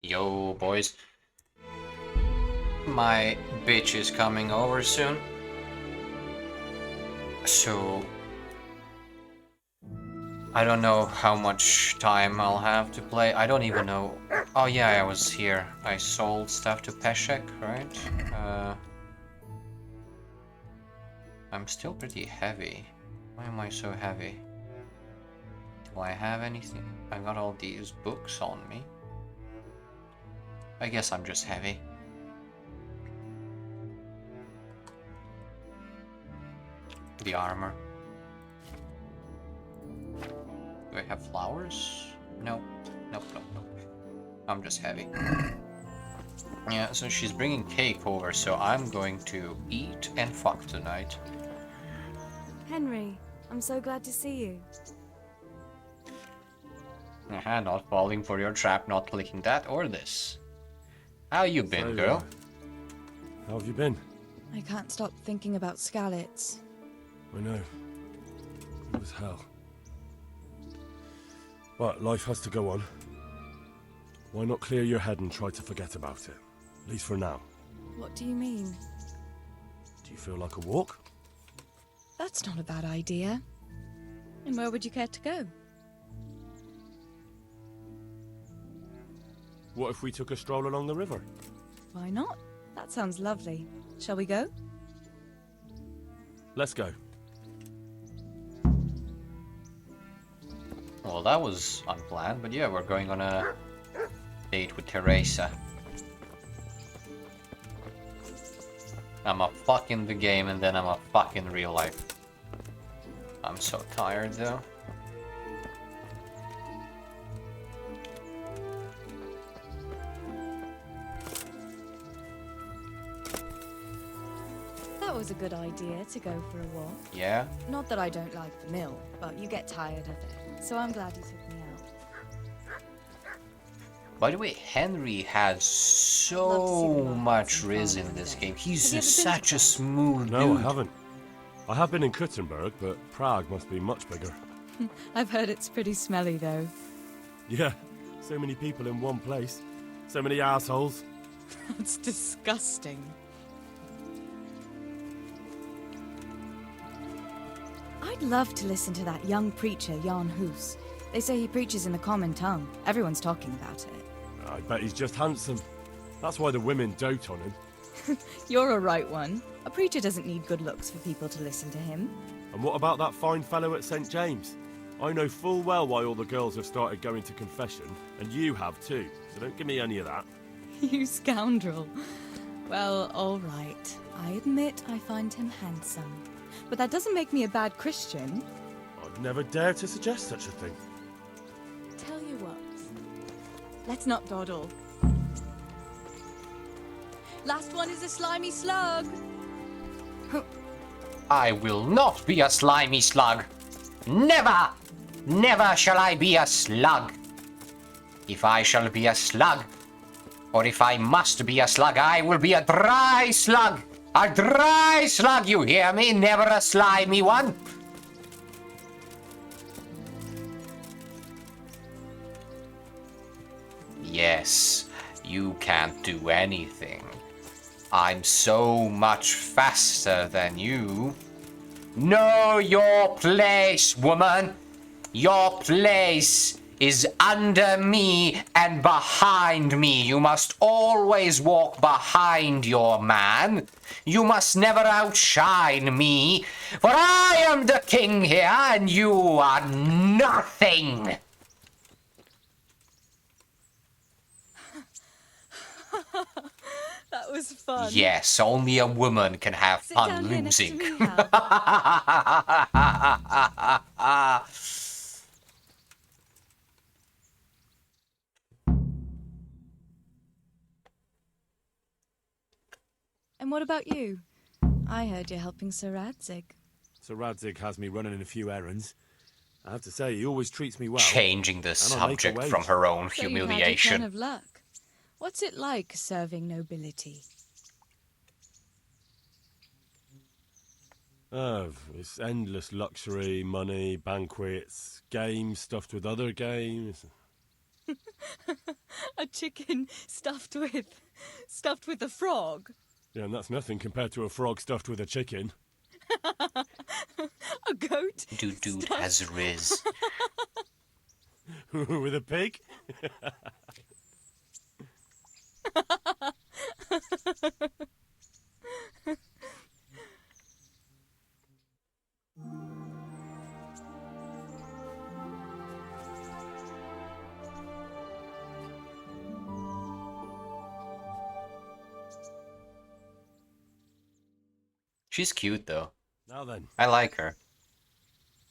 Yo, boys. My bitch is coming over soon. So I don't know how much time I'll have to play. I don't even know. Oh yeah, I was here. I sold stuff to Peshek, right? I'm still pretty heavy. Why am I so heavy? Do I have anything? I got all these books on me. I guess I'm just heavy. The armor. Do I have flowers? Nope. Nope. I'm just heavy. Yeah, so she's bringing cake over, so I'm going to eat and fuck tonight. Henry, I'm so glad to see you. Not falling for your trap, not clicking that or this. How you been, girl? How have you been? I can't stop thinking about Skalitz. I know. It was hell. But life has to go on. Why not clear your head and try to forget about it? At least for now. What do you mean? Do you feel like a walk? That's not a bad idea. And where would you care to go? What if we took a stroll along the river? Why not? That sounds lovely. Shall we go? Let's go. Well, that was unplanned, but yeah, we're going on a date with Teresa. I'm a fuck in the game and then I'm a fuck in real life. I'm so tired though. That was a good idea to go for a walk. Yeah? Not that I don't like the mill, but you get tired of it. So I'm glad you took me out. By the way, Henry has so much riz in this game. He's just such a smooth No, dude. I haven't. I have been in Kuttenberg, but Prague must be much bigger. I've heard it's pretty smelly though. Yeah, so many people in one place. So many assholes. That's disgusting. I'd love to listen to that young preacher, Jan Hus. They say he preaches in the common tongue. Everyone's talking about it. I bet he's just handsome. That's why the women dote on him. You're a right one. A preacher doesn't need good looks for people to listen to him. And what about that fine fellow at St. James? I know full well why all the girls have started going to confession, and you have too, so don't give me any of that. You scoundrel. Well, all right. I admit I find him handsome. But that doesn't make me a bad Christian. I'd never dare to suggest such a thing. Tell you what. Let's not dawdle. Last one is a slimy slug. I will not be a slimy slug. Never! Never shall I be a slug. If I shall be a slug, or if I must be a slug, I will be a dry slug. A dry slug, you hear me? Never a slimy one. Yes, you can't do anything. I'm so much faster than you. Know your place, woman. Your place is under me and behind me. You must always walk behind your man. You must never outshine me, for I am the king here and you are nothing. That was fun. Yes, only a woman can have Sit fun down here next to losing. me, Hal. And what about you? I heard you're helping Sir Radzig. Sir Radzig has me running a few errands. I have to say, he always treats me well. Changing the And I'll make a subject wage. from her own So you had a humiliation. turn of luck. What's it like serving nobility? Oh, it's endless luxury, money, banquets, games stuffed with other games. A chicken stuffed with a frog. Yeah, and that's nothing compared to a frog stuffed with a chicken. A goat? Dude stuffed- has Riz. With a pig? She's cute though. Now then. I like her.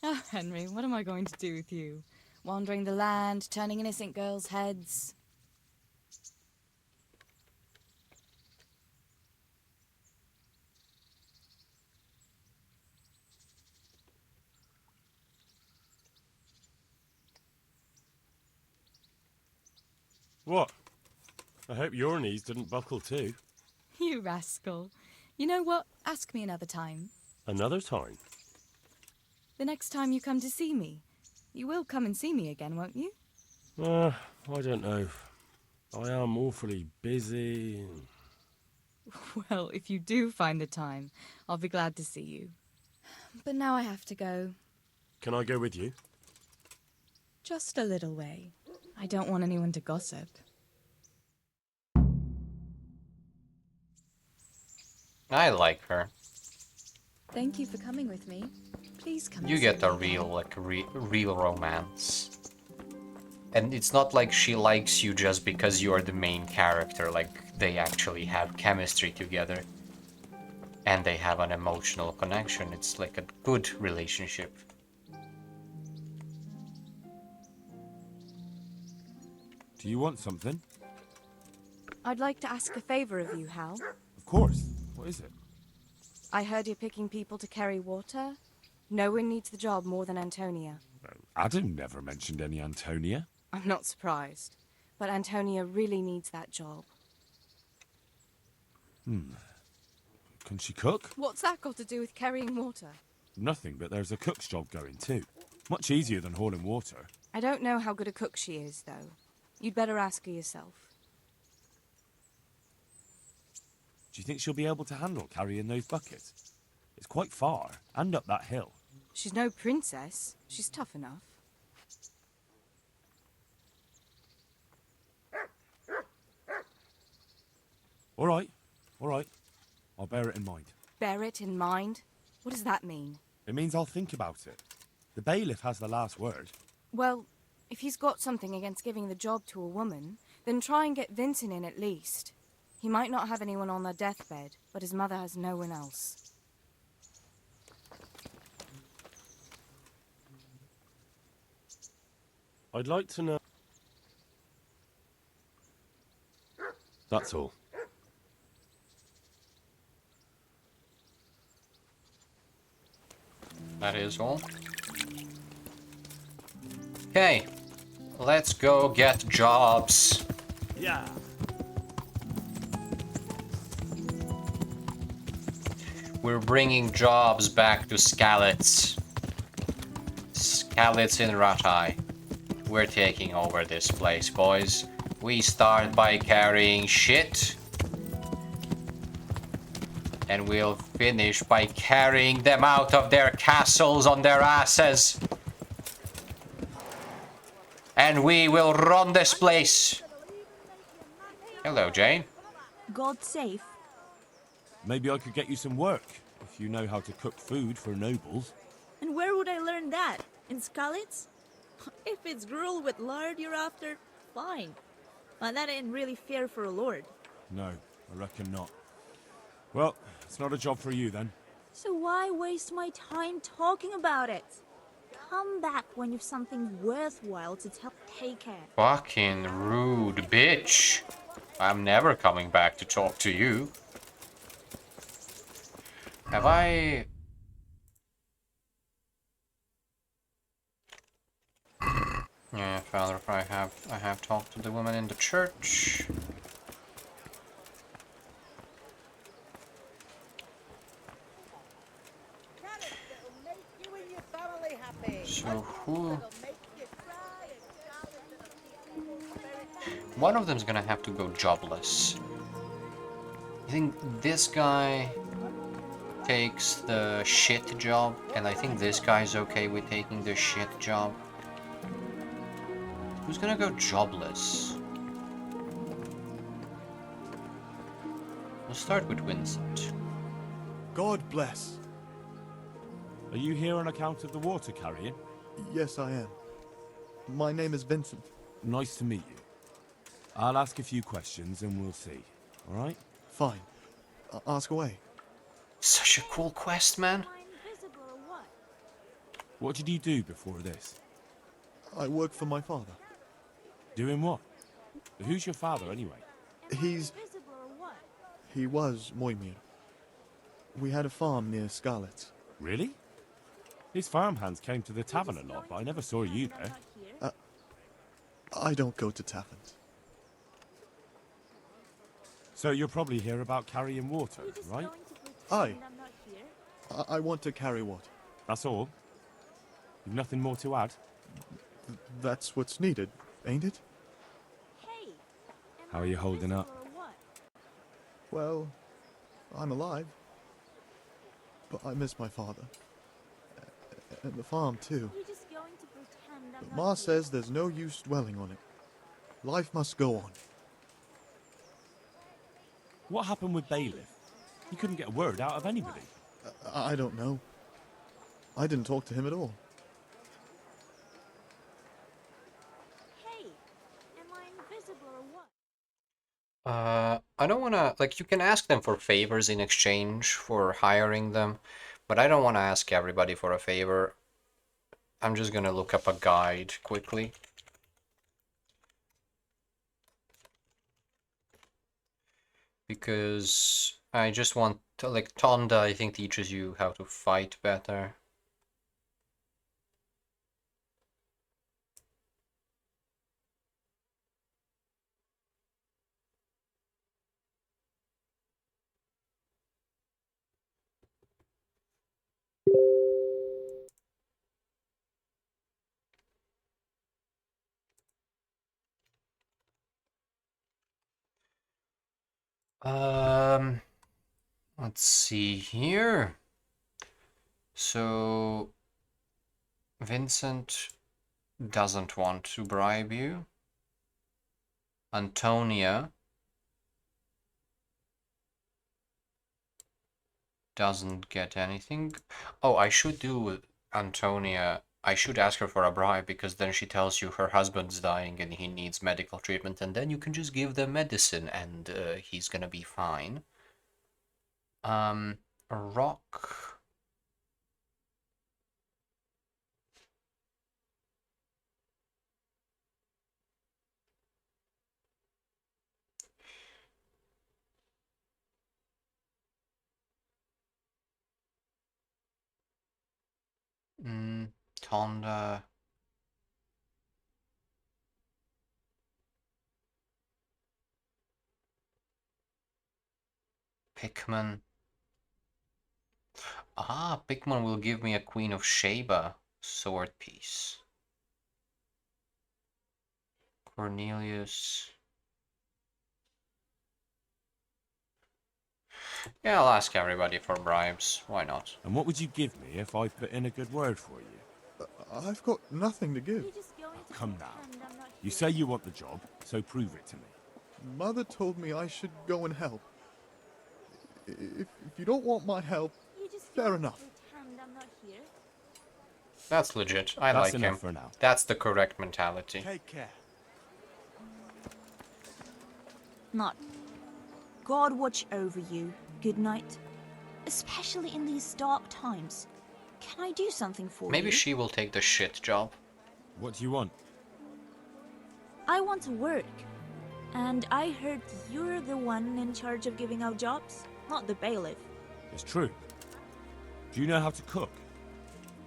Oh, Henry, what am I going to do with you? Wandering the land, turning innocent girls' heads. What? I hope your knees didn't buckle too. You rascal. You know what? Ask me another time. Another time? The next time you come to see me. You will come and see me again, won't you? I don't know. I am awfully busy. Well, if you do find the time, I'll be glad to see you. But now I have to go. Can I go with you? Just a little way. I don't want anyone to gossip. I like her. Thank you for coming with me. Please come. You and get see a me real, again. like, real romance. And it's not like she likes you just because you are the main character, like, they actually have chemistry together. And they have an emotional connection. It's like a good relationship. Do you want something? I'd like to ask a favor of you, Hal. Of course. What is it? I heard you're picking people to carry water. No one needs the job more than Antonia. Adam never mentioned any Antonia. I'm not surprised. But Antonia really needs that job. Can she cook? What's that got to do with carrying water? Nothing, but there's a cook's job going too. Much easier than hauling water. I don't know how good a cook she is, though. You'd better ask her yourself. Do you think she'll be able to handle carrying those buckets? It's quite far, and up that hill. She's no princess. She's tough enough. All right. I'll bear it in mind. Bear it in mind? What does that mean? It means I'll think about it. The bailiff has the last word. Well, if he's got something against giving the job to a woman, then try and get Vincent in at least. He might not have anyone on their deathbed, but his mother has no one else. I'd like to know... That's all. That is all. Okay, let's go get jobs. Yeah. We're bringing jobs back to Skalitz. Skalitz in Ratai. We're taking over this place, boys. We start by carrying shit. And we'll finish by carrying them out of their castles on their asses. And we will run this place. Hello, Jane. God safe. Maybe I could get you some work, if you know how to cook food for nobles. And where would I learn that? In Skalitz? If it's gruel with lard you're after, fine. But that ain't really fair for a lord. No, I reckon not. Well, it's not a job for you then. So why waste my time talking about it? Come back when you've something worthwhile to tell. Take care. Fucking rude bitch. I'm never coming back to talk to you. Have I... Yeah, Father, I have talked to the woman in the church. So One of them's gonna have to go jobless. I think this guy takes the shit job, and I think this guy's okay with taking the shit job. Who's gonna go jobless? We'll start with Vincent. God bless. Are you here on account of the water carrying? Yes, I am. My name is Vincent. Nice to meet you. I'll ask a few questions and we'll see. All right? Fine. Ask away. Such a cool quest, man. What did you do before this? I work for my father. Doing what? Who's your father anyway? He was Moimir. We had a farm near Scarlet. Really? His farmhands came to the tavern a lot, but I never saw you there. I don't go to taverns. So you're probably here about carrying water, right? Aye. I want to carry water. That's all? You've nothing more to add? That's what's needed, ain't it? How are you holding up? Well, I'm alive. But I miss my father. And the farm, too. But Ma says there's no use dwelling on it. Life must go on. What happened with Bailiff? He couldn't get a word out of anybody. I don't know. I didn't talk to him at all. I don't wanna, like, you can ask them for favors in exchange for hiring them, but I don't wanna ask everybody for a favor. I'm just gonna look up a guide quickly. Because I just want to, like, Tonda, I think, teaches you how to fight better. Let's see here. So, Vincent doesn't want to bribe you. Antonia doesn't get anything. Oh, I should do Antonia. I should ask her for a bribe, because then she tells you her husband's dying and he needs medical treatment, and then you can just give them medicine and he's gonna be fine. A rock. Tonda. Pikmin. Ah, Pikmin will give me a Queen of Sheba sword piece. Cornelius. Yeah, I'll ask everybody for bribes. Why not? And what would you give me if I put in a good word for you? I've got nothing to give. Oh, come now. You say you want the job, so prove it to me. Mother told me I should go and help. If you don't want my help, fair enough. That's legit. I That's like him. enough for now. That's the correct mentality. Take care. Not. God watch over you. Good night. Especially in these dark times. Can I do something for you? Maybe she will take the shit job. What do you want? I want to work. And I heard you're the one in charge of giving out jobs, not the bailiff. It's true. Do you know how to cook?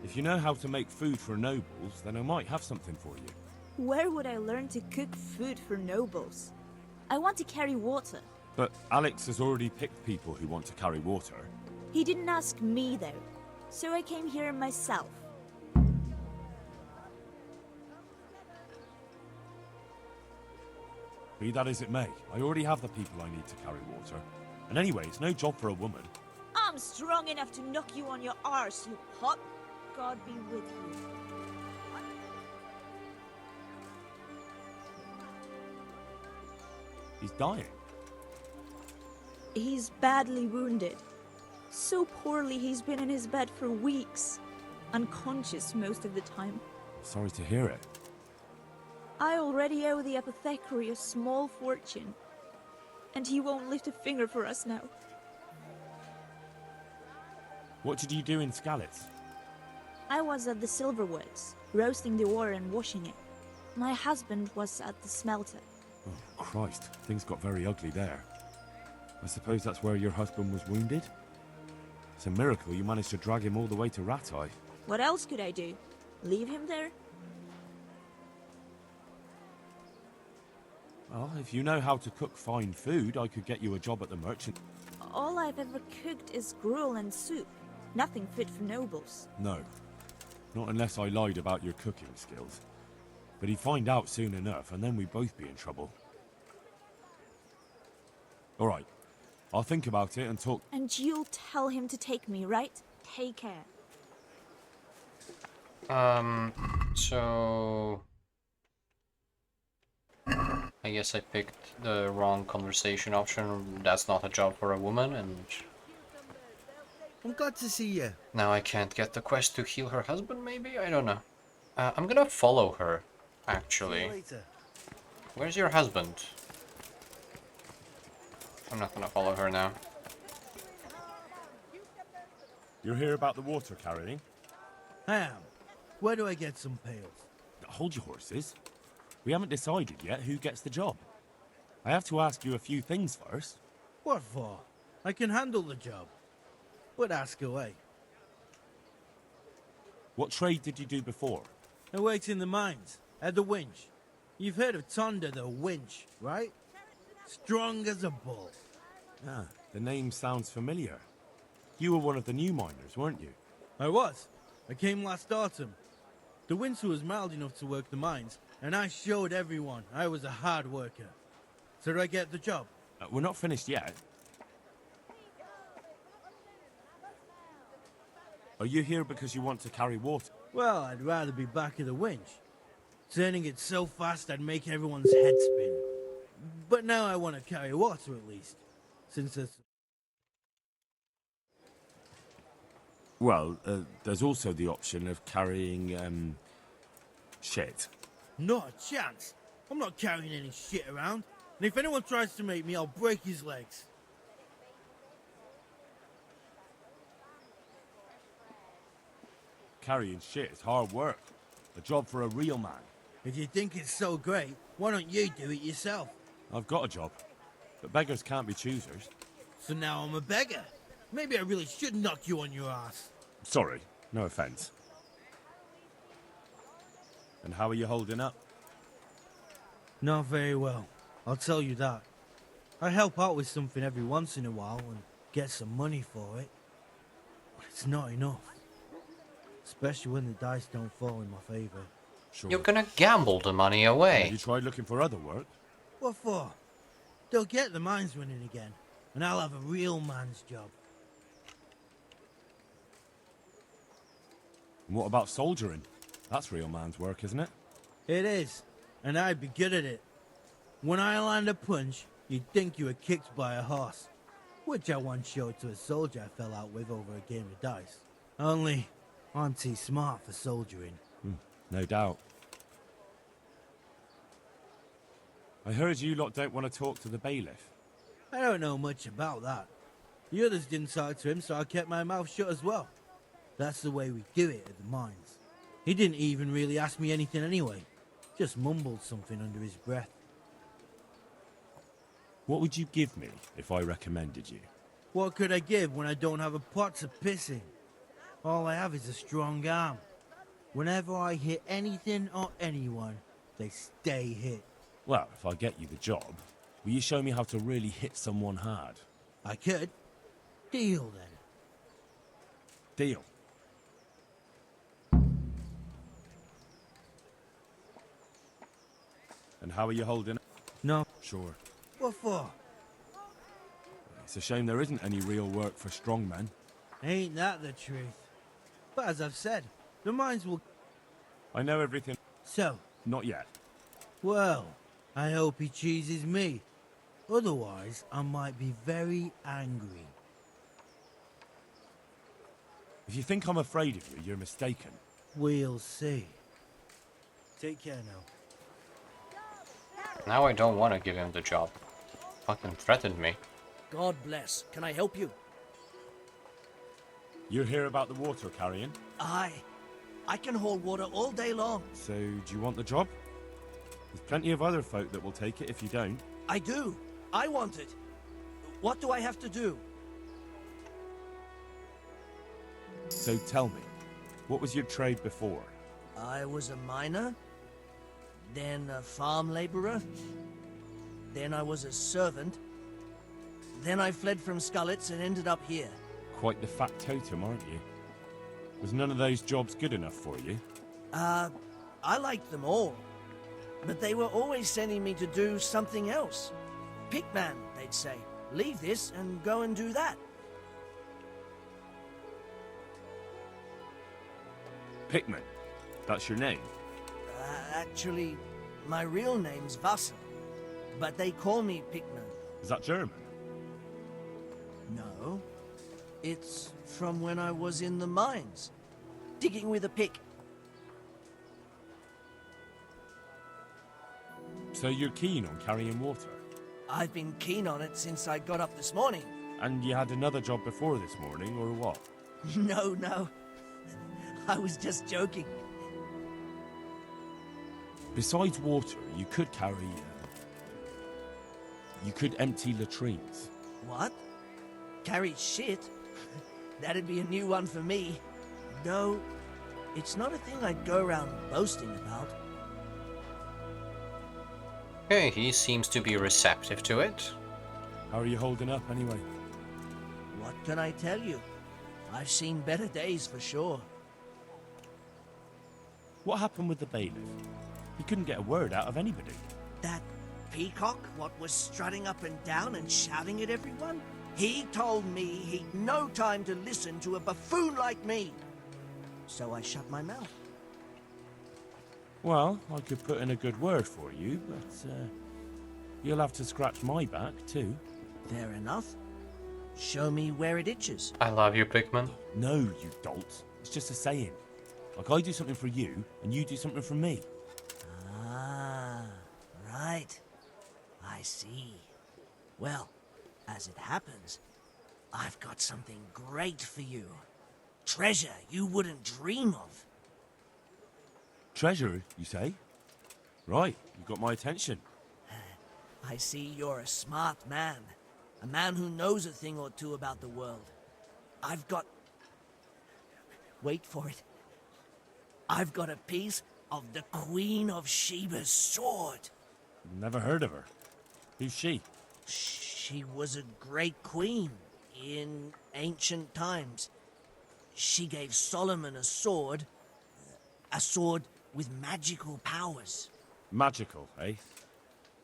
If you know how to make food for nobles, then I might have something for you. Where would I learn to cook food for nobles? I want to carry water. But Alex has already picked people who want to carry water. He didn't ask me though, so I came here myself. Be that as it may, I already have the people I need to carry water. And anyway, it's no job for a woman. I'm strong enough to knock you on your arse, you pup. God be with you. He's dying. He's badly wounded. So poorly he's been in his bed for weeks. Unconscious most of the time. Sorry to hear it. I already owe the apothecary a small fortune. And he won't lift a finger for us now. What did you do in Skalitz? I was at the Silverwoods, roasting the ore and washing it. My husband was at the smelter. Oh, Christ. Things got very ugly there. I suppose that's where your husband was wounded? It's a miracle you managed to drag him all the way to Ratai. What else could I do? Leave him there? Well, if you know how to cook fine food, I could get you a job at the merchant. All I've ever cooked is gruel and soup. Nothing fit for nobles. No. Not unless I lied about your cooking skills. But he'd find out soon enough, and then we'd both be in trouble. All right. I'll think about it and talk... And you'll tell him to take me, right? Take care. So... I guess I picked the wrong conversation option. That's not a job for a woman, and... I'm glad to see you. Now I can't get the quest to heal her husband, maybe? I don't know. I'm gonna follow her, See actually. you later. Where's your husband? I'm not gonna follow her now. You're here about the water carrying? I am. Where do I get some pails? Hold your horses. We haven't decided yet who gets the job. I have to ask you a few things first. What for? I can handle the job. But ask away. What trade did you do before? I worked in the mines, at the winch. You've heard of Tonda the winch, right? Strong as a bull. Ah, the name sounds familiar. You were one of the new miners, weren't you? I was. I came last autumn. The winter was mild enough to work the mines, and I showed everyone I was a hard worker. So did I get the job? We're not finished yet. Are you here because you want to carry water? Well, I'd rather be back at the winch. Turning it so fast I'd make everyone's head spin. But now I want to carry water at least, since it's... Well, there's also the option of carrying, shit. Not a chance. I'm not carrying any shit around. And if anyone tries to make me, I'll break his legs. Carrying shit is hard work. A job for a real man. If you think it's so great, why don't you do it yourself? I've got a job. But beggars can't be choosers. So now I'm a beggar. Maybe I really should knock you on your ass. Sorry, no offense. And how are you holding up? Not very well. I'll tell you that. I help out with something every once in a while and get some money for it. But it's not enough. Especially when the dice don't fall in my favor. Sure. You're gonna gamble the money Have away. you tried looking for other work? What for? They'll get the mines running again, and I'll have a real man's job. And what about soldiering? That's real man's work, isn't it? It is, and I'd be good at it. When I land a punch, you'd think you were kicked by a horse, which I once showed to a soldier I fell out with over a game of dice. Only, I'm too smart for soldiering. No doubt. I heard you lot don't want to talk to the bailiff. I don't know much about that. The others didn't talk to him, so I kept my mouth shut as well. That's the way we do it at the mines. He didn't even really ask me anything anyway. Just mumbled something under his breath. What would you give me if I recommended you? What could I give when I don't have a pot to piss in? All I have is a strong arm. Whenever I hit anything or anyone, they stay hit. Well, if I get you the job, will you show me how to really hit someone hard? I could. Deal then. Deal. And how are you holding? No. Sure. What for? It's a shame there isn't any real work for strong men. Ain't that the truth? But as I've said, the mines will... I know everything. So, Not yet. well, I hope he chooses me. Otherwise, I might be very angry. If you think I'm afraid of you, you're mistaken. We'll see. Take care now. Now I don't want to give him the job. Fucking threatened me. God bless. Can I help you? You're here about the water carrying? I can haul water all day long. So, do you want the job? There's plenty of other folk that will take it if you don't. I do. I want it. What do I have to do? So tell me, what was your trade before? I was a miner, then a farm laborer, then I was a servant, then I fled from Skullets and ended up here. Quite the fat totem, aren't you? Was none of those jobs good enough for you? I liked them all, but they were always sending me to do something else. Pickman, they'd say. Leave this and go and do that. Pickman. That's your name? Actually, my real name's Vassal, but they call me Pickman. Is that German? No. It's from when I was in the mines, digging with a pick. So you're keen on carrying water? I've been keen on it since I got up this morning. And you had another job before this morning, or what? No. I was just joking. Besides water, you could carry... you could empty latrines. What? Carry shit? That'd be a new one for me. Though, it's not a thing I'd go around boasting about. Okay, he seems to be receptive to it. How are you holding up, anyway? What can I tell you? I've seen better days for sure. What happened with the bailiff? He couldn't get a word out of anybody. That peacock, what was strutting up and down and shouting at everyone? He told me he'd no time to listen to a buffoon like me. So I shut my mouth. Well, I could put in a good word for you, but you'll have to scratch my back, too. Fair enough. Show me where it itches. I love you, Pickman. No, you dolt. It's just a saying. Like I do something for you, and you do something for me. Ah, right. I see. Well, as it happens, I've got something great for you. Treasure you wouldn't dream of. Treasure, you say? Right, you got my attention. I see you're a smart man. A man who knows a thing or two about the world. I've got... Wait for it. I've got a piece of the Queen of Sheba's sword. Never heard of her. Who's she? She was a great queen in ancient times. She gave Solomon a sword with magical powers. Magical, eh?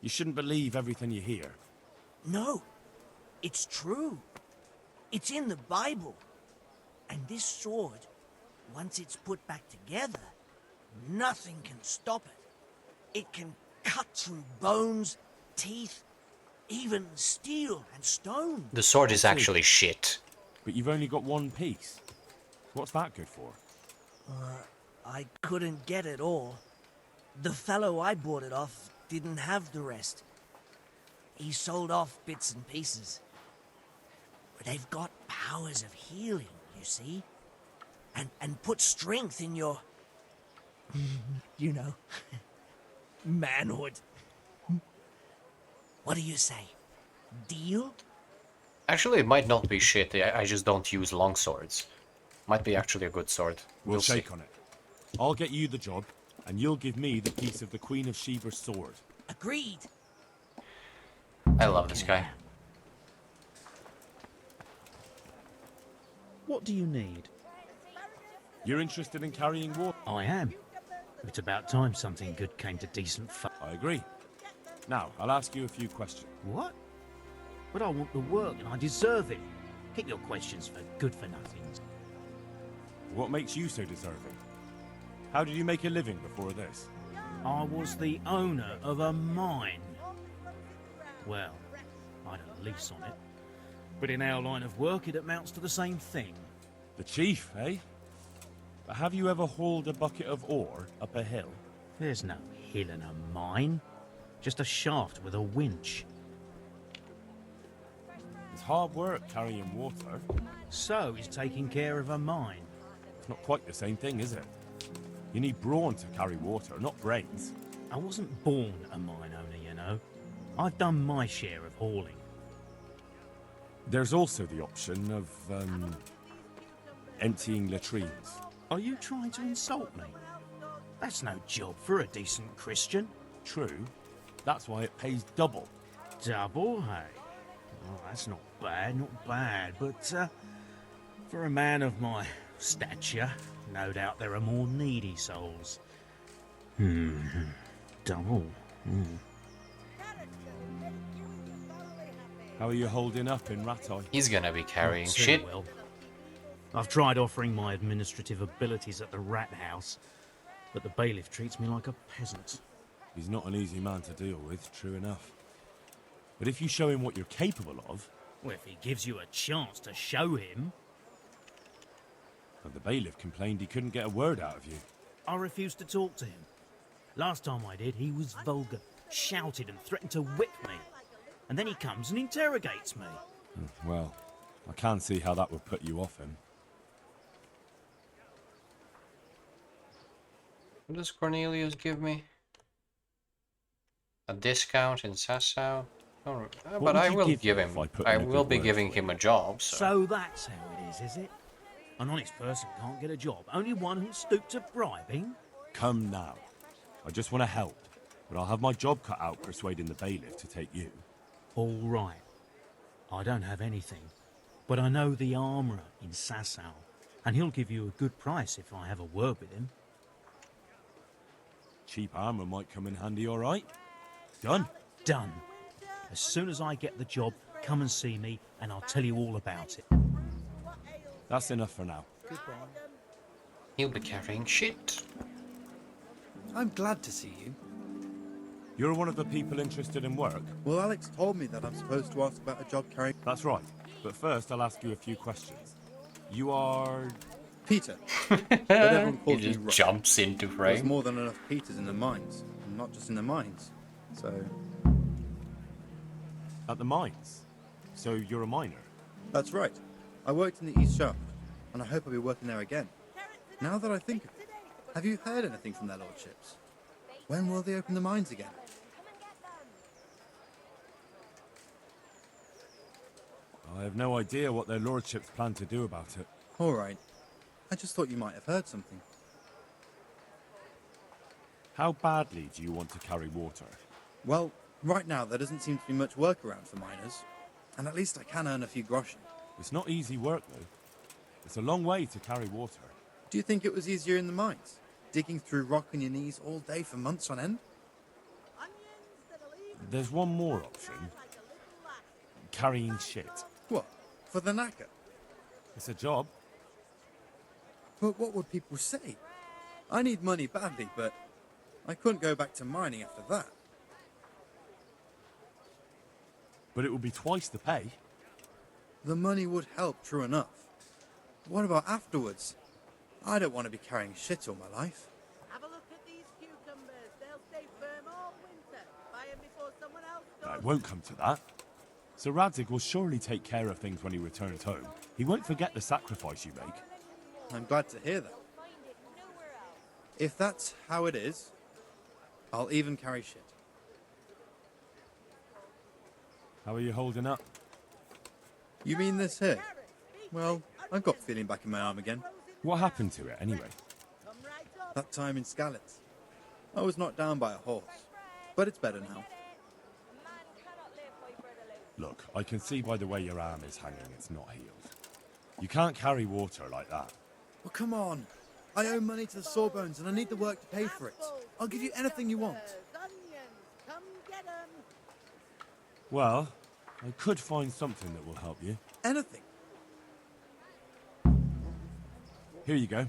You shouldn't believe everything you hear. No, it's true. It's in the Bible. And this sword, once it's put back together, nothing can stop it. It can cut through bones, teeth, even steel and stone. The sword is actually shit. But you've only got one piece. What's that good for? I couldn't get it all. The fellow I bought it off didn't have the rest. He sold off bits and pieces. But they've got powers of healing, you see? And put strength in your... you know... manhood. What do you say? Deal? Actually, it might not be shit. I just don't use long swords. Might be actually a good sword. We'll see. shake on it. I'll get you the job, and you'll give me the piece of the Queen of Sheba's sword. Agreed. I love this guy. What do you need? You're interested in carrying water? I am. It's about time something good came to decent folk. I agree. Now, I'll ask you a few questions. What? But I want the work and I deserve it. Keep your questions for good-for-nothings. What makes you so deserving? How did you make a living before this? I was the owner of a mine. Well, I had a lease on it. But in our line of work, it amounts to the same thing. The chief, eh? But have you ever hauled a bucket of ore up a hill? There's no hill in a mine. Just a shaft with a winch. It's hard work carrying water. So he's taking care of a mine. It's not quite the same thing, is it? You need brawn to carry water, not brains. I wasn't born a mine owner, you know. I've done my share of hauling. There's also the option of, emptying latrines. Are you trying to insult me? That's no job for a decent Christian. True. That's why it pays double. Double, hey? Oh, that's not bad, but for a man of my stature, no doubt there are more needy souls. Double. How are you holding up in Rattay? He's gonna be carrying Not too shit. well. I've tried offering my administrative abilities at the rat house, but the bailiff treats me like a peasant. He's not an easy man to deal with, true enough. But if you show him what you're capable of... Well, if he gives you a chance to show him... But the bailiff complained he couldn't get a word out of you. I refused to talk to him. Last time I did, he was vulgar, shouted and threatened to whip me. And then he comes and interrogates me. Well, I can't see how that would put you off him. What does Cornelius give me? A discount in Sasau? Oh, but I will give him. I will be giving him a job. So that's how it is it? An honest person can't get a job. Only one who's stooped to bribing? Come now. I just want to help, but I'll have my job cut out persuading the bailiff to take you. All right. I don't have anything, but I know the armourer in Sasau, and he'll give you a good price if I have a word with him. Cheap armour might come in handy, all right? Done? Done. As soon as I get the job, come and see me, and I'll tell you all about it. That's enough for now. He'll be carrying shit. I'm glad to see you. You're one of the people interested in work? Well, Alex told me that I'm supposed to ask about a job carrying... That's right. But first, I'll ask you a few questions. You are... Peter. But everyone He calls me just Rob. jumps into There's frame. more than enough Peters in the mines. And not just in the mines. So... At the mines? So you're a miner? That's right. I worked in the East Shaft, and I hope I'll be working there again. Now that I think of it, have you heard anything from their lordships? When will they open the mines again? I have no idea what their lordships plan to do about it. All right. I just thought you might have heard something. How badly do you want to carry water? Well, right now there doesn't seem to be much work around for miners. And at least I can earn a few groschen. It's not easy work, though. It's a long way to carry water. Do you think it was easier in the mines? Digging through rock on your knees all day for months on end? There's one more option. Carrying shit. What? For the knacker? It's a job. But what would people say? I need money badly, but I couldn't go back to mining after that. But it would be twice the pay. The money would help, true enough. What about afterwards? I don't want to be carrying shit all my life. Have a look at these cucumbers. They'll stay firm all winter. Buy them before someone else does. It won't come to that. Sir Radzig will surely take care of things when he returns home. He won't forget the sacrifice you make. I'm glad to hear that. If that's how it is, I'll even carry shit. How are you holding up? You mean this here? Well, I've got feeling back in my arm again. What happened to it, anyway? That time in Skalitz. I was knocked down by a horse. But it's better now. Look, I can see by the way your arm is hanging it's not healed. You can't carry water like that. Well, come on. I owe money to the Sawbones and I need the work to pay for it. I'll give you anything you want. Onions, come get 'em. Well, I could find something that will help you. Anything. Here you go.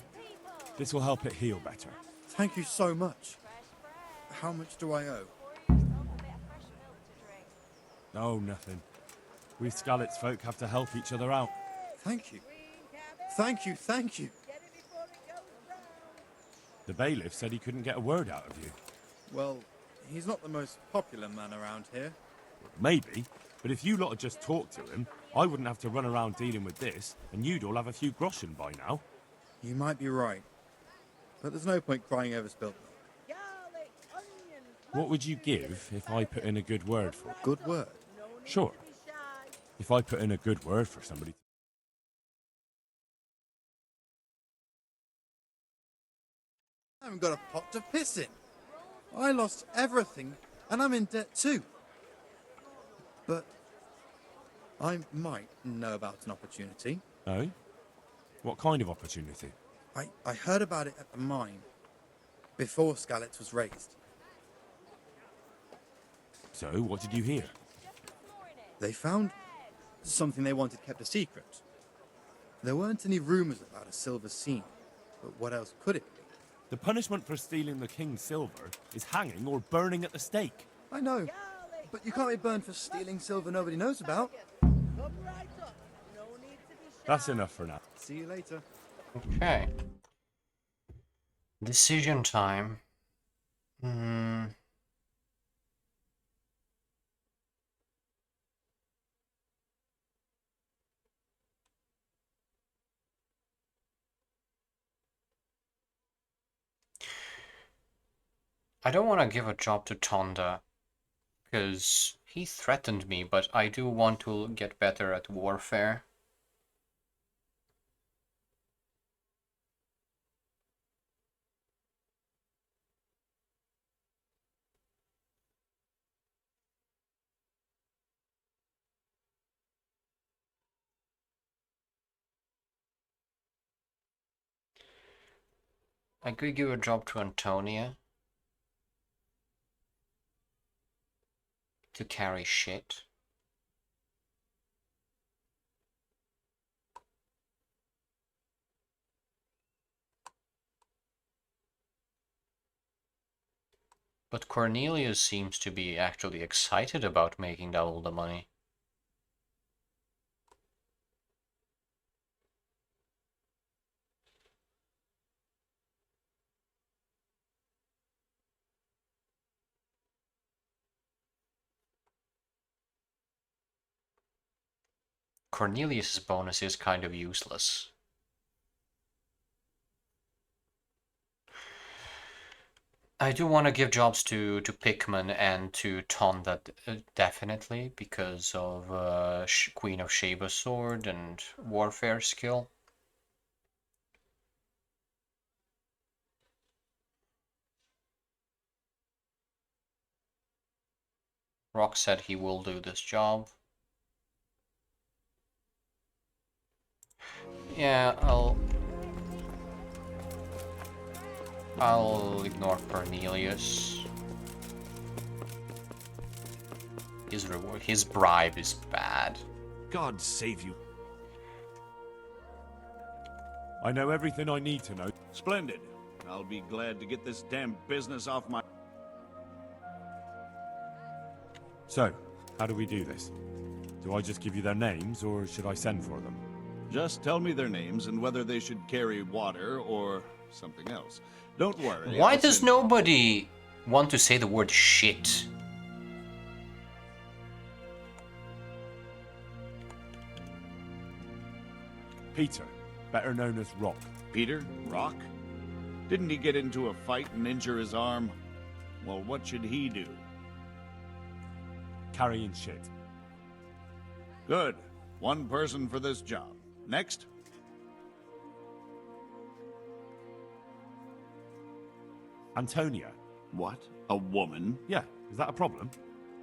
This will help it heal better. Thank you so much. How much do I owe? Oh, nothing. We Skalitz folk have to help each other out. Thank you. Thank you, thank you. The bailiff said he couldn't get a word out of you. Well, he's not the most popular man around here. Maybe, but if you lot had just talked to him, I wouldn't have to run around dealing with this, and you'd all have a few groschen by now. You might be right. But there's no point crying over spilt milk. What would you give if I put in a good word for it? Good word? Sure. If I put in a good word for somebody... I haven't got a pot to piss in. I lost everything, and I'm in debt too. But I might know about an opportunity. Oh? What kind of opportunity? I heard about it at the mine, before Skalitz was raised. So, what did you hear? They found something they wanted kept a secret. There weren't any rumors about a silver scene, but what else could it be? The punishment for stealing the king's silver is hanging or burning at the stake. I know, but you can't be burned for stealing silver nobody knows about. That's enough for now. See you later. Okay. Decision time. I don't want to give a job to Tonda, because he threatened me, but I do want to get better at warfare. I could give a job to Antonia to carry shit. But Cornelius seems to be actually excited about making double the money. Cornelius's bonus is kind of useless. I do want to give jobs to Pickman and to Tonda, definitely, because of Queen of Sheba's sword and warfare skill. Rock said he will do this job. Yeah, I'll ignore Cornelius. His bribe is bad. God save you. I know everything I need to know. Splendid. I'll be glad to get this damn business off my... So, how do we do this? Do I just give you their names, or should I send for them? Just tell me their names and whether they should carry water or something else. Don't worry. Why does nobody want to say the word shit? Peter, better known as Rock. Peter? Rock? Didn't he get into a fight and injure his arm? Well, what should he do? Carrying shit. Good. One person for this job. Next. Antonia. What? A woman? Yeah, is that a problem?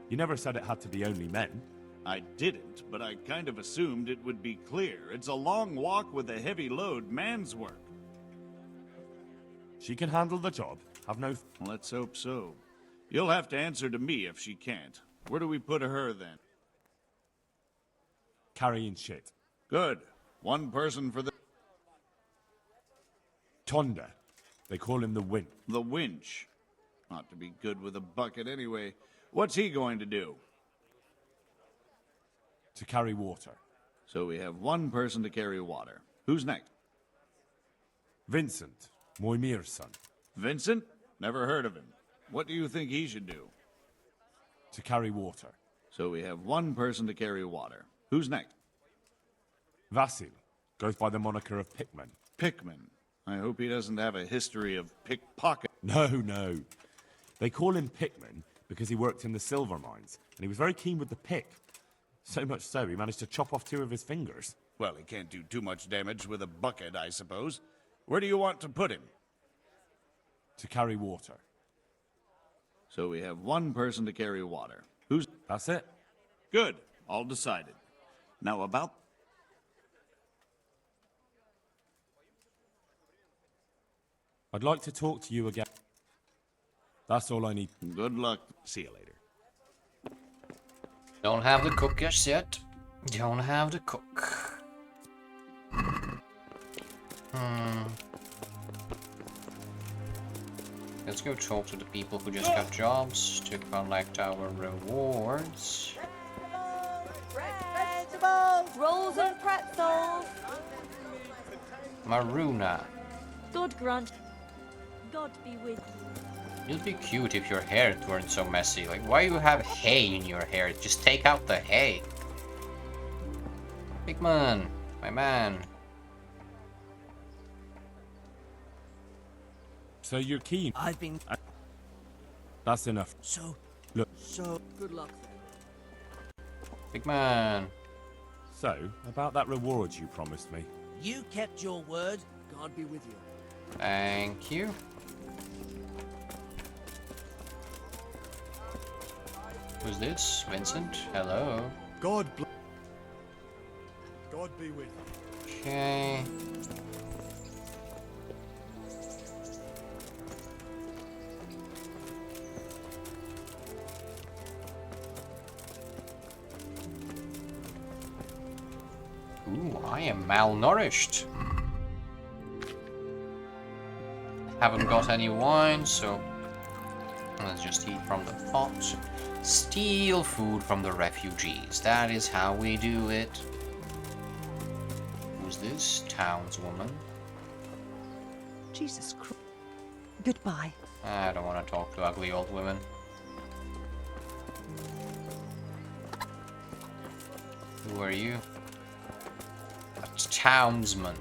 You never said it had to be only men. I didn't, but I kind of assumed it would be clear. It's a long walk with a heavy load, man's work. She can handle the job. Have no... Let's hope so. You'll have to answer to me if she can't. Where do we put her, then? carrying shit. Good. One person for the... Tonda. They call him the Win. The winch. Ought to be good with a bucket anyway. What's he going to do? To carry water. So we have one person to carry water. Who's next? Vincent, Moimir's son. Vincent? Never heard of him. What do you think he should do? To carry water. So we have one person to carry water. Who's next? Vasil goes by the moniker of Pickman. Pickman. I hope he doesn't have a history of pickpocket. No. They call him Pickman because he worked in the silver mines, and he was very keen with the pick. So much so, he managed to chop off 2 of his fingers. Well, he can't do too much damage with a bucket, I suppose. Where do you want to put him? To carry water. So we have one person to carry water. Who's... That's it. Good. All decided. Now about... I'd like to talk to you again. That's all I need. Good luck. See you later. Don't have the cook just yet. Don't have the cook. Let's go talk to the people who just got jobs to collect our rewards. Vegetables! Rolls and pretzels. Maruna. God grant. God be with you. You'd be cute if your hair weren't so messy. Like, why you have hay in your hair? Just take out the hay. Big man, my man. So you're keen? I've been... That's enough. So... Look. So... Good luck then. Big man. So, about that reward you promised me. You kept your word. God be with you. Thank you. Who's this? Vincent? Hello. God be with you. Okay. Ooh, I am malnourished. Haven't got any wine, so let's just eat from the pot. Steal food from the refugees. That is how we do it. Who's this? Townswoman. Jesus Christ. Goodbye. I don't want to talk to ugly old women. Who are you? A townsman.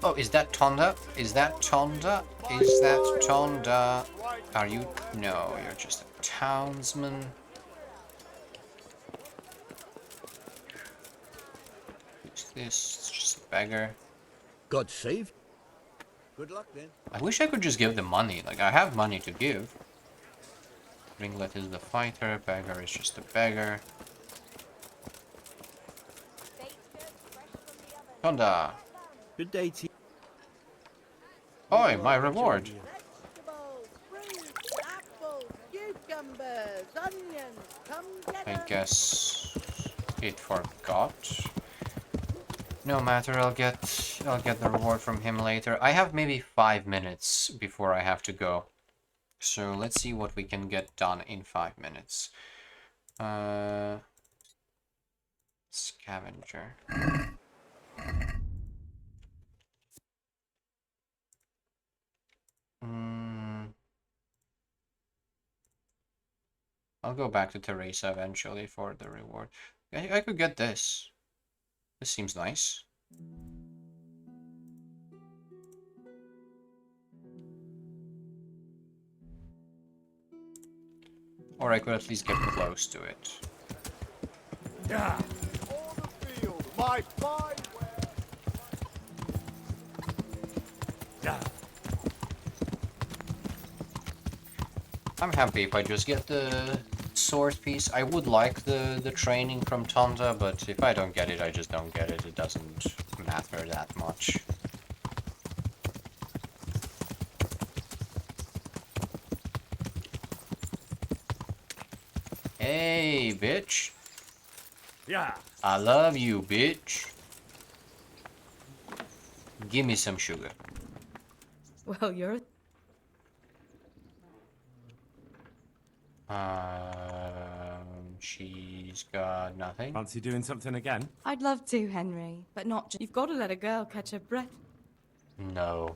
Oh, is that Tonda? Is that Tonda? Is that Tonda? Are you? No, you're just a townsman. Who's this? It's just a beggar. God save. Good luck then. I wish I could just give them money. Like, I have money to give. Ringlet is the fighter. Beggar is just a beggar. Tonda. Good day to you. Oi, my reward. Vegetables, fruit, apples, cucumbers, onions. Come get I 'em. guess it forgot. No matter, I'll get the reward from him later. I have maybe 5 minutes before I have to go. So let's see what we can get done in 5 minutes. Scavenger. I'll go back to Teresa eventually for the reward. I could get this. This seems nice. Or I could at least get close to it. Yeah. All the field, my fine yeah. I'm happy if I just get the sword piece. I would like the training from Tonda, but if I don't get it, I just don't get it. It doesn't matter that much. Hey, bitch. Yeah. I love you, bitch. Give me some sugar. Well, you're... She's got nothing. Fancy doing something again? I'd love to, Henry, but not just... You've got to let a girl catch her breath. No.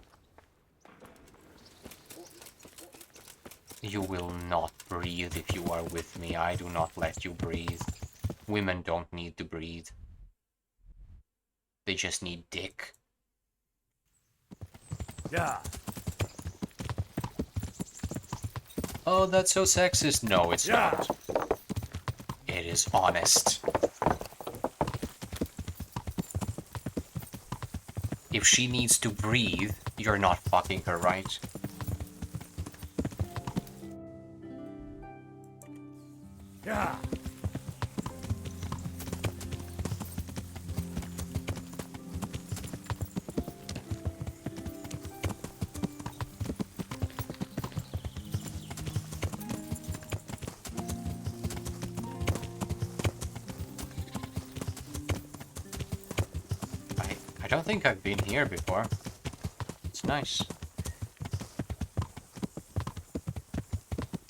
You will not breathe if you are with me. I do not let you breathe. Women don't need to breathe. They just need dick. Yeah. Oh, that's so sexist. No, it's Yeah. not. It is honest. If she needs to breathe, you're not fucking her, right? Yeah. I don't think I've been here before. It's nice.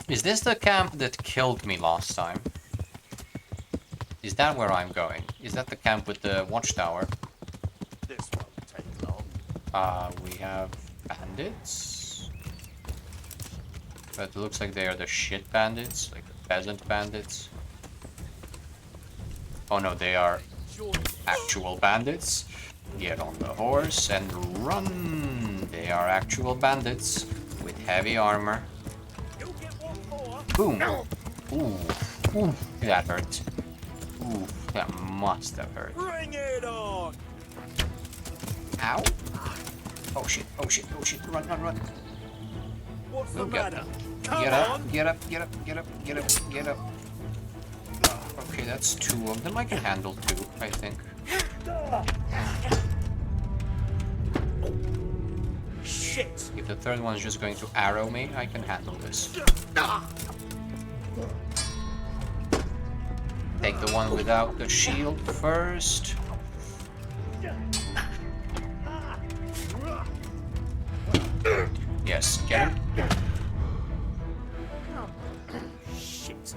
Is this the camp that killed me last time? Is that where I'm going? Is that the camp with the watchtower? This won't take long. We have bandits. But it looks like they are the shit bandits, like the peasant bandits. Oh no, they are actual bandits. Get on the horse and run! They are actual bandits with heavy armor. Boom! Ooh, ooh, that hurt. Ooh, that must have hurt. Bring it on! Ow! Oh shit, oh shit, oh shit, run, run, run. What's We'll the get matter? Get up, get up, get up, get up, get up, get up. Okay, that's two of them. I can handle two, I think. Shit! If the third one's just going to arrow me, I can handle this. Take the one without the shield first. Yes, get him. Shit.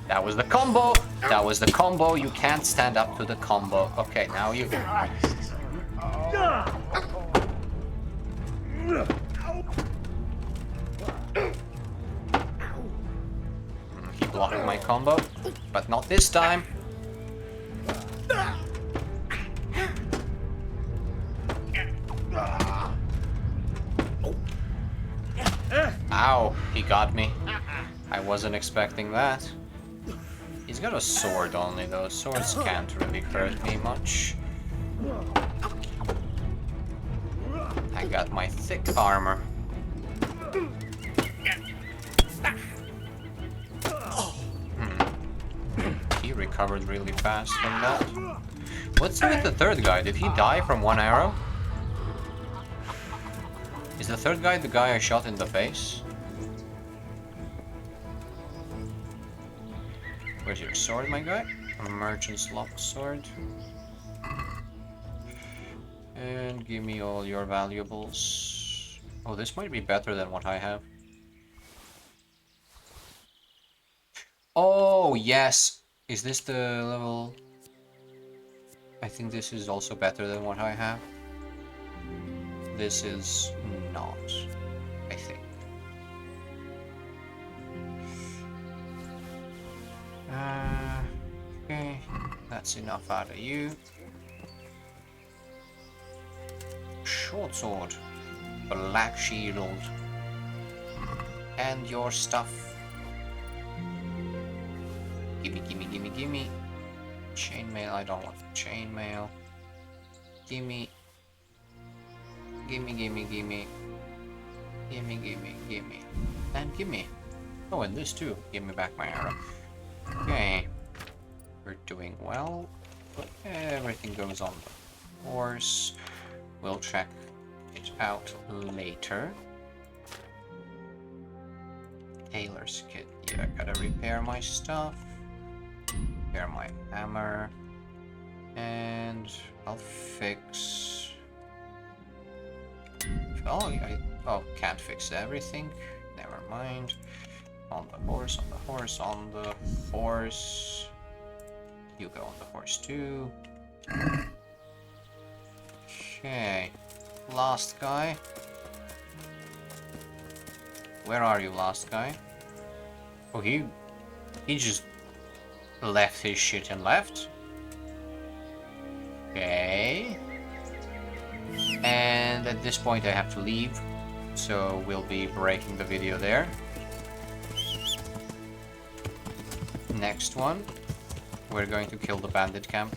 That was the combo. That was the combo. You can't stand up to the combo. Okay, now you. He blocked my combo, but not this time. Ow, he got me. I wasn't expecting that. He's got a sword only though. Swords can't really hurt me much. I got my thick armor. He recovered really fast from that. What's with the third guy? Did he die from one arrow? Is the third guy the guy I shot in the face? Where's your sword, my guy? A merchant's lock sword. And give me all your valuables. Oh, this might be better than what I have. Oh, yes! Is this the level? I think this is also better than what I have. This is not, I think. Okay, that's enough out of you. Short sword, black shield, and your stuff. Gimme, gimme, gimme, gimme. Chainmail, I don't want chainmail. Gimme. Gimme, gimme, gimme. Gimme, gimme, gimme. And gimme. Oh, and this too. Give me back my arrow. Okay. We're doing well. But everything goes on the horse. We'll check it out later. Tailor's kit. Yeah, I gotta repair my stuff. Repair my hammer. And I'll fix... Oh, can't fix everything. Never mind. On the horse, on the horse, on the horse. You go on the horse too. Okay. Last guy. Where are you, last guy? Oh, he just left his shit and left. Okay. And at this point I have to leave, so we'll be breaking the video there. Next one, we're going to kill the bandit camp.